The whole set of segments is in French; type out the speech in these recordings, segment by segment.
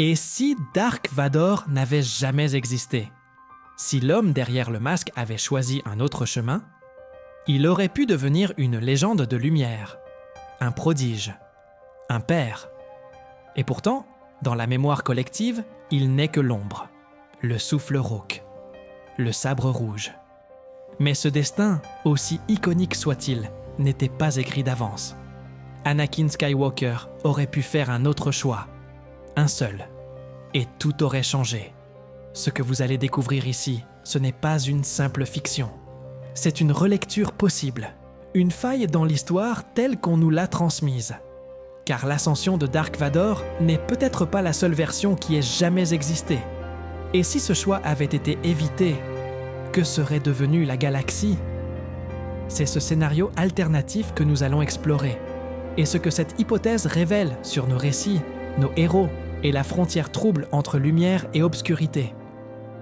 Et si Dark Vador n'avait jamais existé? Si l'homme derrière le masque avait choisi un autre chemin, il aurait pu devenir une légende de lumière, un prodige, un père. Et pourtant, dans la mémoire collective, il n'est que l'ombre, le souffle rauque, le sabre rouge. Mais ce destin, aussi iconique soit-il, n'était pas écrit d'avance. Anakin Skywalker aurait pu faire un autre choix, un seul, et tout aurait changé. Ce que vous allez découvrir ici, ce n'est pas une simple fiction. C'est une relecture possible, une faille dans l'histoire telle qu'on nous l'a transmise. Car l'ascension de Dark Vador n'est peut-être pas la seule version qui ait jamais existé. Et si ce choix avait été évité, que serait devenue la galaxie? C'est ce scénario alternatif que nous allons explorer, et ce que cette hypothèse révèle sur nos récits, nos héros, et la frontière trouble entre lumière et obscurité.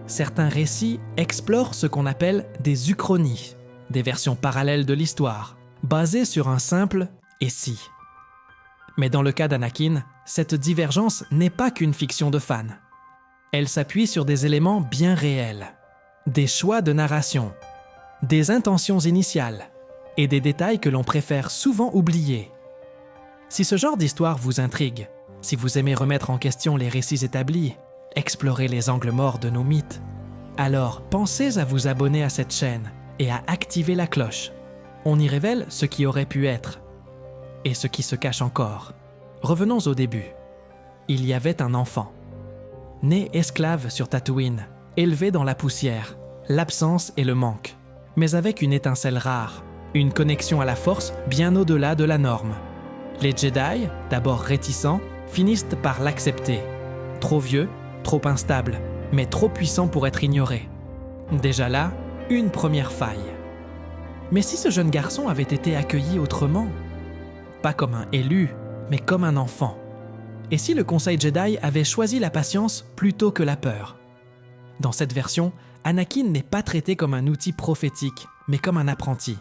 Certains récits explorent ce qu'on appelle des uchronies, des versions parallèles de l'histoire, basées sur un simple « et si ». Mais dans le cas d'Anakin, cette divergence n'est pas qu'une fiction de fans. Elle s'appuie sur des éléments bien réels, des choix de narration, des intentions initiales et des détails que l'on préfère souvent oublier. Si ce genre d'histoire vous intrigue, si vous aimez remettre en question les récits établis, explorer les angles morts de nos mythes, alors pensez à vous abonner à cette chaîne et à activer la cloche. On y révèle ce qui aurait pu être et ce qui se cache encore. Revenons au début. Il y avait un enfant. Né esclave sur Tatooine, élevé dans la poussière, l'absence et le manque, mais avec une étincelle rare, une connexion à la force bien au-delà de la norme. Les Jedi, d'abord réticents, finissent par l'accepter. Trop vieux, trop instable, mais trop puissant pour être ignoré. Déjà là, une première faille. Mais si ce jeune garçon avait été accueilli autrement? Pas comme un élu, mais comme un enfant. Et si le Conseil Jedi avait choisi la patience plutôt que la peur? Dans cette version, Anakin n'est pas traité comme un outil prophétique, mais comme un apprenti.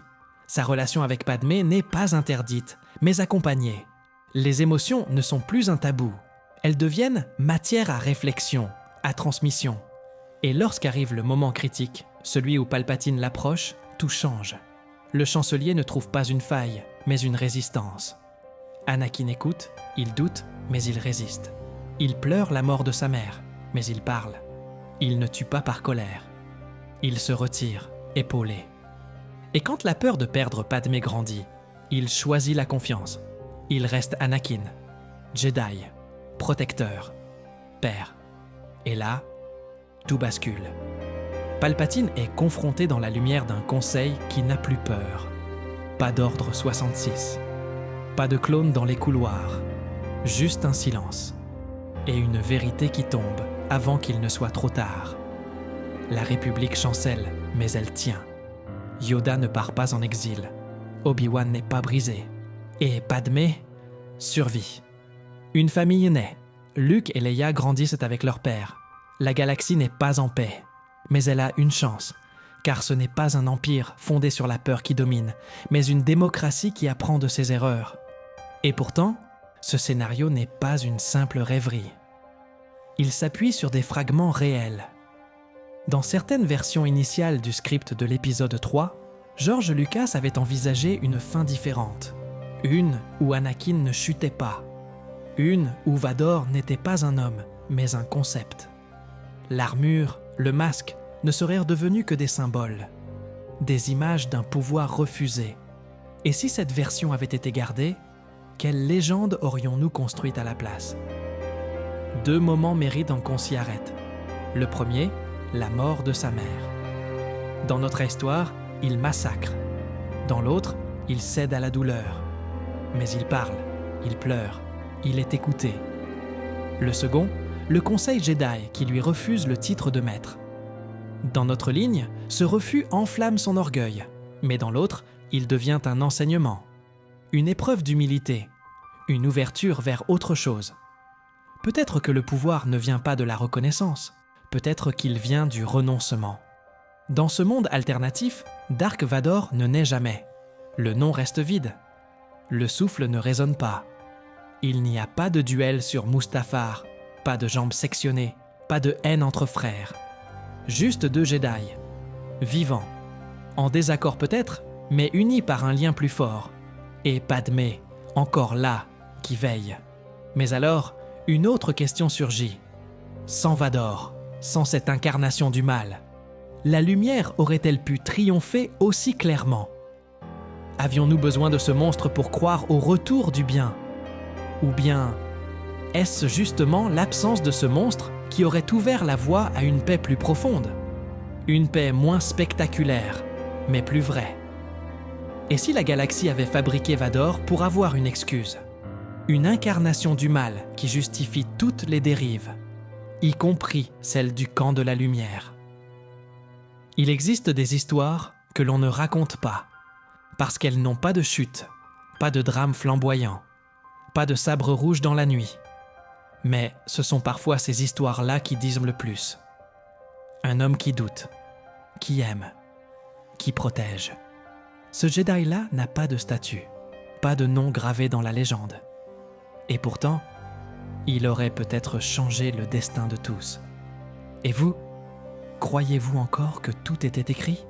Sa relation avec Padmé n'est pas interdite, mais accompagnée. Les émotions ne sont plus un tabou. Elles deviennent matière à réflexion, à transmission. Et lorsqu'arrive le moment critique, celui où Palpatine l'approche, tout change. Le chancelier ne trouve pas une faille, mais une résistance. Anakin écoute, il doute, mais il résiste. Il pleure la mort de sa mère, mais il parle. Il ne tue pas par colère. Il se retire, épaulé. Et quand la peur de perdre Padmé grandit, il choisit la confiance. Il reste Anakin, Jedi, protecteur, père. Et là, tout bascule. Palpatine est confronté dans la lumière d'un conseil qui n'a plus peur. Pas d'ordre 66. Pas de clones dans les couloirs. Juste un silence. Et une vérité qui tombe avant qu'il ne soit trop tard. La République chancelle, mais elle tient. Yoda ne part pas en exil. Obi-Wan n'est pas brisé. Et Padmé survit. Une famille naît. Luke et Leia grandissent avec leur père. La galaxie n'est pas en paix. Mais elle a une chance, car ce n'est pas un empire fondé sur la peur qui domine, mais une démocratie qui apprend de ses erreurs. Et pourtant, ce scénario n'est pas une simple rêverie. Il s'appuie sur des fragments réels. Dans certaines versions initiales du script de l'épisode 3, George Lucas avait envisagé une fin différente. Une où Anakin ne chutait pas. Une où Vador n'était pas un homme, mais un concept. L'armure, le masque, ne seraient devenus que des symboles, des images d'un pouvoir refusé. Et si cette version avait été gardée, quelle légende aurions-nous construite à la place? Deux moments méritent qu'on s'y arrête. Le premier, la mort de sa mère. Dans notre histoire, il massacre. Dans l'autre, il cède à la douleur. Mais il parle, il pleure, il est écouté. Le second, le Conseil Jedi qui lui refuse le titre de maître. Dans notre ligne, ce refus enflamme son orgueil, mais dans l'autre, il devient un enseignement, une épreuve d'humilité, une ouverture vers autre chose. Peut-être que le pouvoir ne vient pas de la reconnaissance, peut-être qu'il vient du renoncement. Dans ce monde alternatif, Dark Vador ne naît jamais. Le nom reste vide. Le souffle ne résonne pas. Il n'y a pas de duel sur Mustafar, Pas de jambes sectionnées, pas de haine entre frères. Juste 2 Jedi, vivants, en désaccord peut-être, mais unis par un lien plus fort. Et Padmé, encore là, qui veille. Mais alors, une autre question surgit. Sans Vador, sans cette incarnation du mal, la lumière aurait-elle pu triompher aussi clairement? Avions-nous besoin de ce monstre pour croire au retour du bien? Ou bien, est-ce justement l'absence de ce monstre qui aurait ouvert la voie à une paix plus profonde? Une paix moins spectaculaire, mais plus vraie. Et si la galaxie avait fabriqué Vador pour avoir une excuse? Une incarnation du mal qui justifie toutes les dérives, y compris celle du camp de la lumière. Il existe des histoires que l'on ne raconte pas, parce qu'elles n'ont pas de chute, pas de drame flamboyant, pas de sabre rouge dans la nuit. Mais ce sont parfois ces histoires-là qui disent le plus. Un homme qui doute, qui aime, qui protège. Ce Jedi-là n'a pas de statut, pas de nom gravé dans la légende. Et pourtant, il aurait peut-être changé le destin de tous. Et vous, croyez-vous encore que tout était écrit ?